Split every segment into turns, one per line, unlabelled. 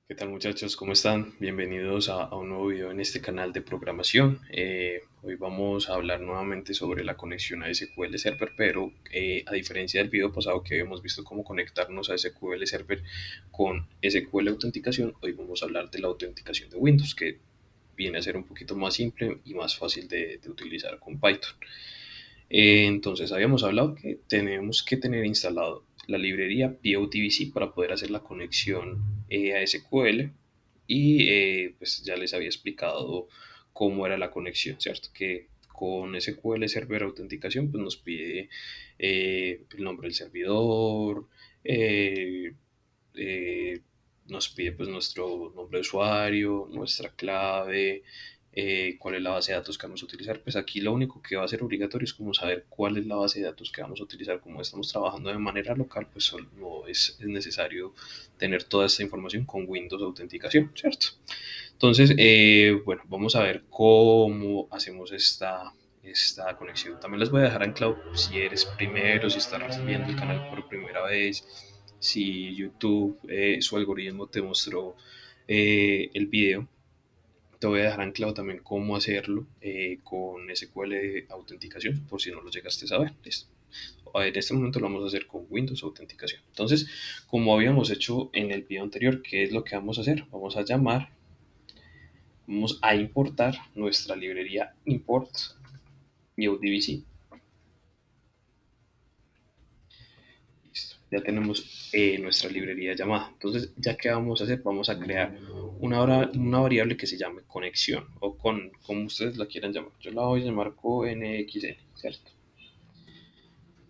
¿Qué tal muchachos? ¿Cómo están? Bienvenidos a un nuevo video en este canal de programación. Hoy vamos a hablar nuevamente sobre la conexión a SQL Server, pero a diferencia del video pasado que habíamos visto cómo conectarnos a SQL Server con SQL Autenticación, hoy vamos a hablar de la autenticación de Windows, que viene a ser un poquito más simple y más fácil de utilizar con Python. Entonces habíamos hablado que tenemos que tener instalado la librería POTBC para poder hacer la conexión a SQL y pues ya les había explicado cómo era la conexión, ¿cierto? Que con SQL Server Autenticación pues nos pide el nombre del servidor, eh, eh, nos pide pues nuestro nombre de usuario, nuestra clave, cuál es la base de datos que vamos a utilizar. Pues aquí lo único que va a ser obligatorio es como saber cuál es la base de datos que vamos a utilizar. Como estamos trabajando de manera local, pues solo no es necesario tener toda esta información con Windows Autenticación, ¿cierto? Entonces, bueno, vamos a ver cómo hacemos esta conexión. También les voy a dejar anclado si eres primero, si estás viendo el canal por primera vez, si YouTube, su algoritmo te mostró el video. Te voy a dejar anclado también cómo hacerlo con SQL autenticación, por si no lo llegaste a saber. Listo. En este momento lo vamos a hacer con Windows autenticación. Entonces, como habíamos hecho en el video anterior, ¿qué es lo que vamos a hacer? Vamos a importar nuestra librería import PODBC. Listo. Ya tenemos nuestra librería llamada. Entonces, ya que vamos a hacer, vamos a crear una variable que se llame conexión o como ustedes la quieran llamar. Yo la voy a llamar CONXN, ¿cierto?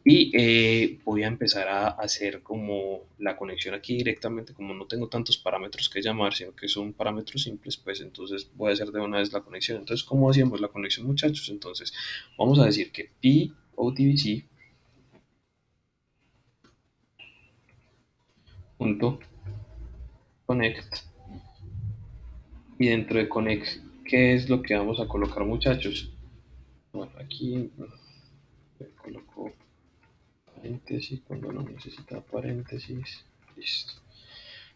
Y voy a empezar a hacer como la conexión aquí directamente, como no tengo tantos parámetros que llamar, sino que son parámetros simples, pues entonces voy a hacer de una vez la conexión. Entonces, ¿cómo hacemos la conexión, muchachos? Entonces, vamos a decir que POTBC.connect y dentro de connect, ¿qué es lo que vamos a colocar, muchachos? Bueno, aquí coloco paréntesis cuando no necesita paréntesis. Listo.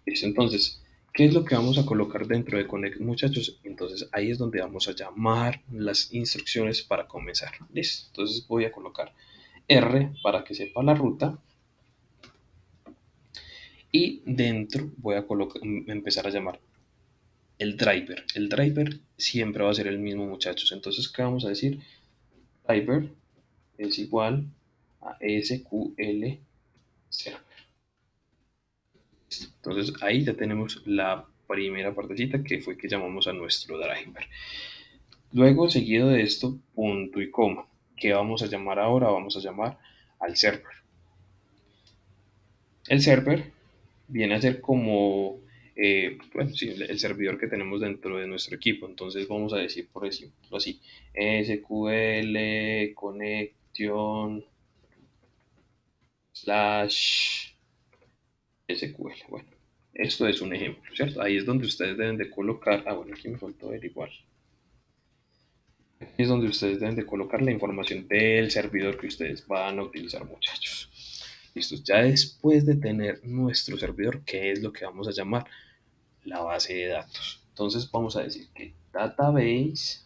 Listo, entonces, ¿qué es lo que vamos a colocar dentro de Connect, muchachos? Entonces, ahí es donde vamos a llamar las instrucciones para comenzar. Listo, entonces voy a colocar R para que sepa la ruta y dentro voy a empezar a llamar el driver. El driver siempre va a ser el mismo, muchachos. Entonces, ¿qué vamos a decir? Driver es igual a SQL Server. Entonces, ahí ya tenemos la primera partecita que fue que llamamos a nuestro driver. Luego, seguido de esto, punto y coma. ¿Qué vamos a llamar ahora? Vamos a llamar al server. El server viene a ser como bueno, sí, el servidor que tenemos dentro de nuestro equipo. Entonces vamos a decir, por ejemplo, así, SQL connection slash SQL. Bueno, esto es un ejemplo, ¿cierto? Ahí es donde ustedes deben de colocar, bueno, aquí me faltó ver igual. Es donde ustedes deben de colocar la información del servidor que ustedes van a utilizar, muchachos. Listo, ya después de tener nuestro servidor, ¿qué es lo que vamos a llamar? La base de datos. Entonces vamos a decir que database,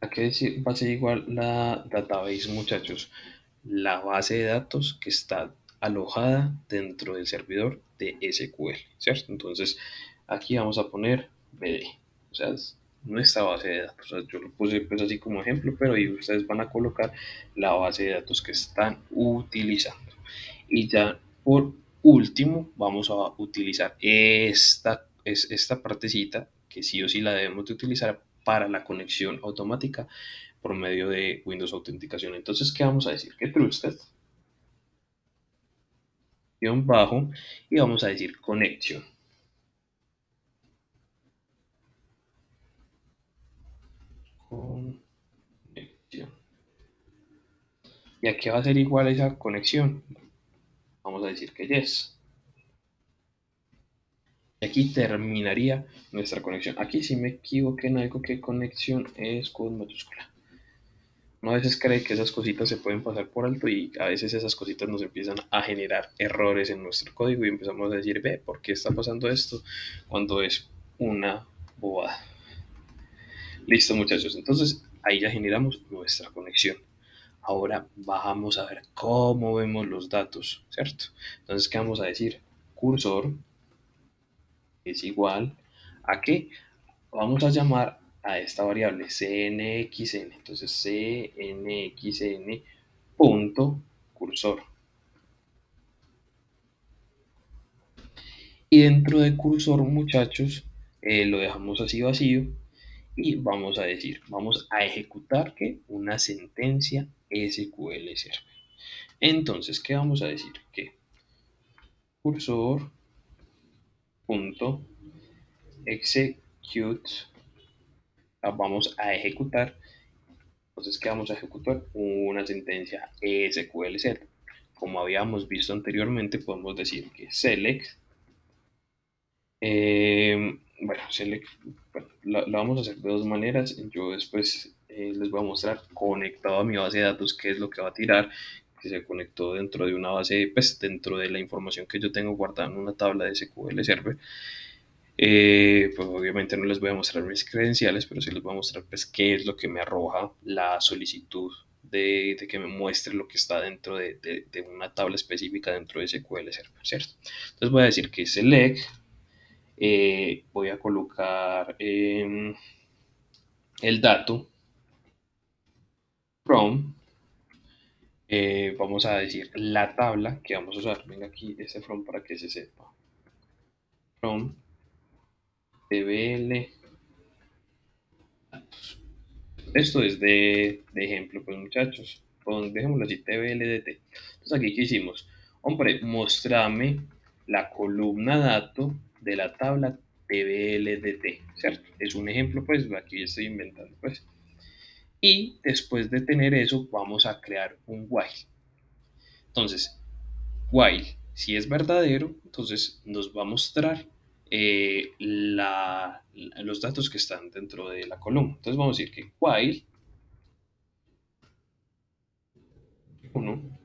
¿a qué va a ser igual la database, muchachos? La base de datos que está alojada dentro del servidor de SQL, ¿cierto? Entonces aquí vamos a poner BD, o sea, es nuestra base de datos. O sea, yo lo puse pues así como ejemplo, pero ahí ustedes van a colocar la base de datos que están utilizando. Y ya por último vamos a utilizar esta partecita que sí o sí la debemos de utilizar para la conexión automática por medio de Windows Autenticación. Entonces, ¿qué vamos a decir? Que trusted, guión bajo, y vamos a decir conexión. Conexión. ¿Y a qué va a ser igual esa conexión? Vamos a decir que yes. Y aquí terminaría nuestra conexión. Aquí sí me equivoqué en algo, que conexión es con mayúscula. Uno a veces cree que esas cositas se pueden pasar por alto y a veces esas cositas nos empiezan a generar errores en nuestro código y empezamos a decir, ve, ¿por qué está pasando esto? Cuando es una bobada. Listo, muchachos. Entonces ahí ya generamos nuestra conexión. Ahora vamos a ver cómo vemos los datos, ¿cierto? Entonces, ¿qué vamos a decir? Cursor es igual a qué? Vamos a llamar a esta variable cnxn. Entonces, cnxn punto cursor. Y dentro de cursor, muchachos, lo dejamos así vacío y vamos a decir, vamos a ejecutar que una sentencia SQL Server. Entonces, ¿qué vamos a decir? Que cursor punto execute, vamos a ejecutar. Entonces, ¿qué vamos a ejecutar? Una sentencia SQL Server. Como habíamos visto anteriormente, podemos decir que select, bueno, select, bueno, lo vamos a hacer de dos maneras. Yo después les voy a mostrar conectado a mi base de datos qué es lo que va a tirar, que se conectó dentro de una base, pues dentro de la información que yo tengo guardada en una tabla de SQL Server. Pues obviamente no les voy a mostrar mis credenciales, pero sí les voy a mostrar pues qué es lo que me arroja la solicitud de que me muestre lo que está dentro de una tabla específica dentro de SQL Server, ¿cierto? Entonces voy a decir que select, voy a colocar el dato from, vamos a decir la tabla que vamos a usar. Venga aquí este from para que se sepa. From tbl. Esto es de ejemplo, pues muchachos. Dejémoslo así, TBLDT. Entonces aquí, ¿qué hicimos? Hombre, mostrame la columna dato de la tabla TBLDT, ¿cierto? Es un ejemplo, pues aquí estoy inventando, pues. Y después de tener eso, vamos a crear un while. Entonces, while, si es verdadero, entonces nos va a mostrar los datos que están dentro de la columna. Entonces vamos a decir que while 1.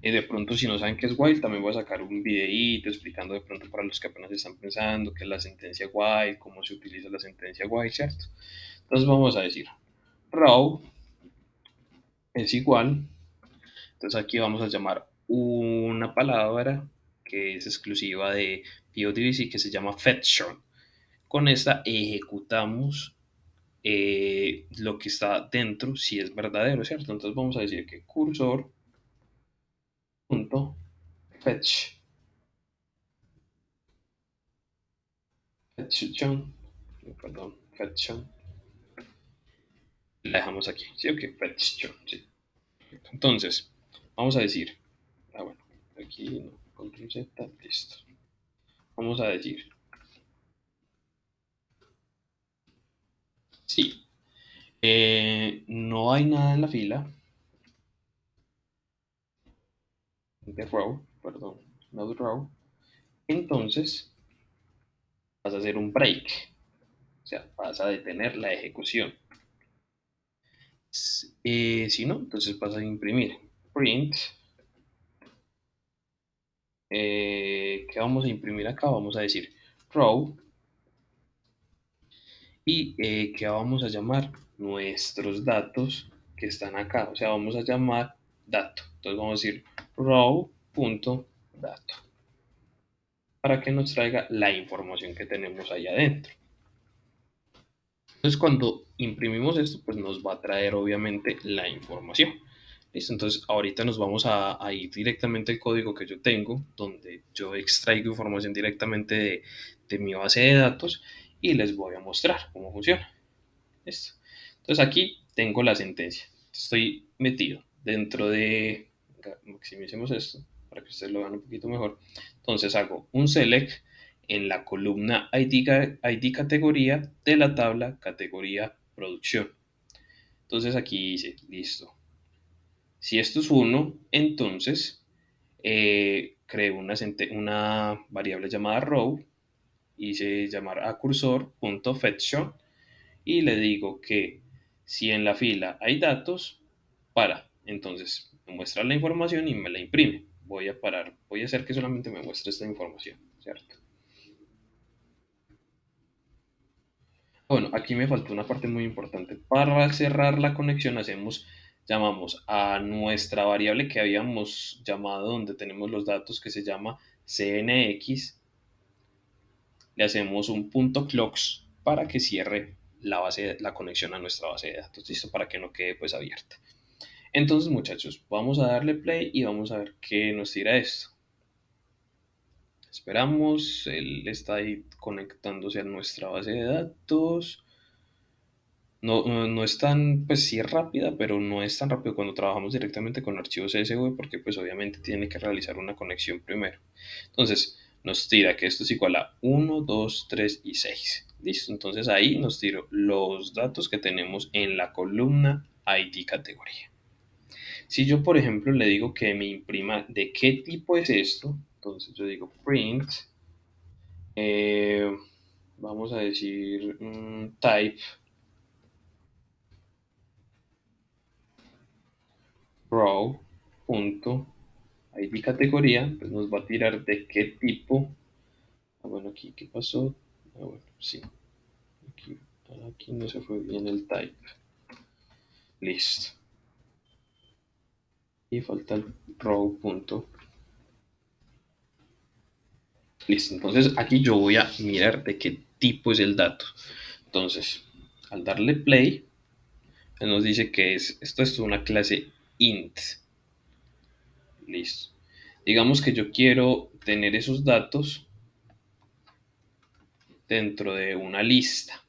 Y de pronto, si no saben qué es while, también voy a sacar un videíto explicando de pronto para los que apenas están pensando qué es la sentencia while, cómo se utiliza la sentencia while, ¿cierto? Entonces vamos a decir row es igual. Entonces aquí vamos a llamar una palabra que es exclusiva de PODBC que se llama fetchon. Con esta ejecutamos lo que está dentro si es verdadero, ¿cierto? Entonces vamos a decir que cursor.fetch fetchon, perdón, fetchon, la dejamos aquí, ¿sí? Ok, fetchon, sí. Entonces, vamos a decir, bueno, aquí no, control Z, listo. Vamos a decir, sí, no hay nada en la fila de row, perdón, no row, entonces vas a hacer un break, o sea, vas a detener la ejecución. Si no, entonces vas a imprimir print. ¿Qué vamos a imprimir acá? Vamos a decir row y ¿qué vamos a llamar? Nuestros datos que están acá. O sea, vamos a llamar dato. Entonces vamos a decir row.dato para que nos traiga la información que tenemos ahí adentro. Entonces cuando imprimimos esto, pues nos va a traer obviamente la información. ¿Listo? Entonces ahorita nos vamos a ir directamente al código que yo tengo, donde yo extraigo información directamente de mi base de datos y les voy a mostrar cómo funciona. ¿Listo? Entonces aquí tengo la sentencia. Estoy metido dentro de... Maximicemos esto para que ustedes lo vean un poquito mejor. Entonces hago un select en la columna ID categoría de la tabla categoría producción. Entonces aquí dice, listo. Si esto es 1, entonces creo una variable llamada row, hice llamar a cursor.fetchon y le digo que Si en la fila hay datos, para. Entonces me muestra la información y me la imprime. Voy a parar, voy a hacer que solamente me muestre esta información, ¿cierto? Bueno, aquí me faltó una parte muy importante. Para cerrar la conexión llamamos a nuestra variable que habíamos llamado donde tenemos los datos que se llama cnx, le hacemos un punto clocks para que cierre la conexión a nuestra base de datos, listo, para que no quede pues abierta. Entonces, muchachos, vamos a darle play y vamos a ver qué nos tira esto. Esperamos, él está ahí conectándose a nuestra base de datos. No es tan, pues sí es rápida, pero no es tan rápido cuando trabajamos directamente con archivos CSV porque pues obviamente tiene que realizar una conexión primero. Entonces nos tira que esto es igual a 1, 2, 3 y 6. Listo, entonces ahí nos tiró los datos que tenemos en la columna ID categoría. Si yo, por ejemplo, le digo que me imprima de qué tipo es esto, entonces yo digo print, eh, vamos a decir type row punto ID categoría, pues nos va a tirar de qué tipo. Ah, bueno, aquí, ¿qué pasó? Ah, bueno, sí, aquí, aquí no se fue bien el type. Listo. Y falta el row punto. Listo, entonces aquí yo voy a mirar de qué tipo es el dato. Entonces, al darle play, nos dice que esto es una clase int. Listo. Digamos que yo quiero tener esos datos dentro de una lista.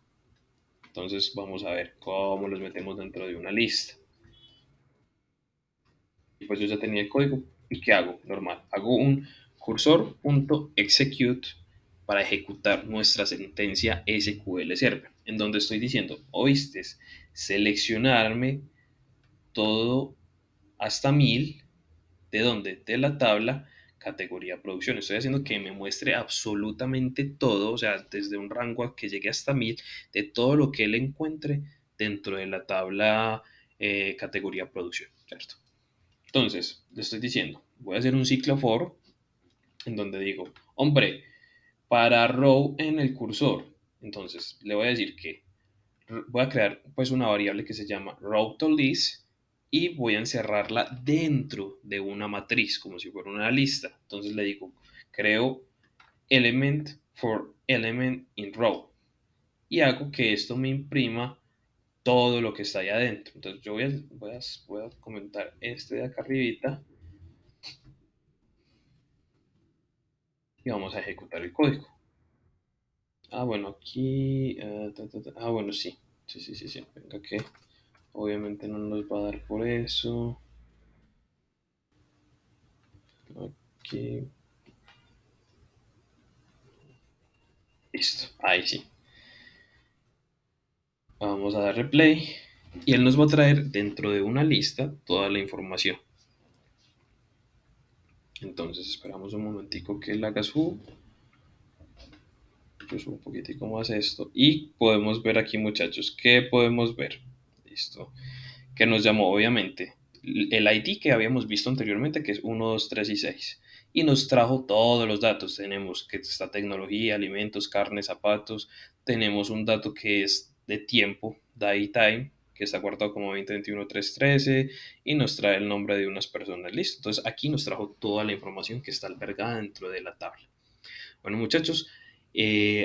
Entonces vamos a ver cómo los metemos dentro de una lista. Y pues yo ya tenía el código. ¿Y qué hago? Normal. Hago un cursor.execute para ejecutar nuestra sentencia SQL Server, en donde estoy diciendo, oíste, seleccionarme todo hasta 1000. ¿De dónde? De la tabla categoría producción. Estoy haciendo que me muestre absolutamente todo, o sea, desde un rango que llegue hasta 1000, de todo lo que él encuentre dentro de la tabla categoría producción, ¿cierto? Entonces, le estoy diciendo, voy a hacer un ciclo for en donde digo, hombre, para row en el cursor, entonces le voy a decir que voy a crear pues una variable que se llama row to list y voy a encerrarla dentro de una matriz, como si fuera una lista. Entonces le digo, creo element for element in row y hago que esto me imprima todo lo que está ahí adentro. Entonces yo voy a comentar este de acá arribita y vamos a ejecutar el código. Ah, bueno, aquí... Ah, bueno, sí. Sí. Venga, que obviamente no nos va a dar por eso. Aquí. Listo. Ahí sí. Vamos a darle play. Y él nos va a traer dentro de una lista toda la información. Entonces esperamos un momentico que él haga su... Yo subo un poquitico más esto. Y podemos ver aquí, muchachos. ¿Qué podemos ver? Listo. Que nos llamó obviamente el ID que habíamos visto anteriormente, que es 1, 2, 3 y 6. Y nos trajo todos los datos. Tenemos que está tecnología, alimentos, carne, zapatos. Tenemos un dato que es de tiempo, day time, que está guardado como 2021 313 y nos trae el nombre de unas personas. Listo. Entonces aquí nos trajo toda la información que está albergada dentro de la tabla. Bueno, muchachos,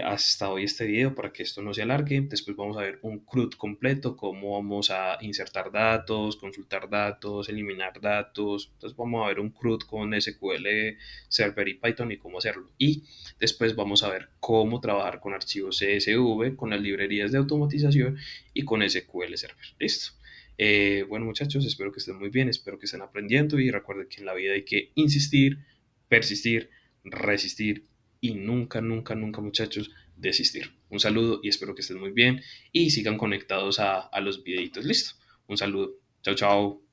hasta hoy este video para que esto no se alargue. Después vamos a ver un CRUD completo, cómo vamos a insertar datos, consultar datos, eliminar datos. Entonces vamos a ver un CRUD con SQL Server y Python y cómo hacerlo. Y después vamos a ver cómo trabajar con archivos CSV, con las librerías de automatización y con SQL Server. Listo. Bueno, muchachos, espero que estén muy bien, espero que estén aprendiendo y recuerden que en la vida hay que insistir, persistir, resistir y nunca, muchachos, desistir. Un saludo y espero que estén muy bien y sigan conectados a los videitos. Listo. Un saludo. Chao, chao.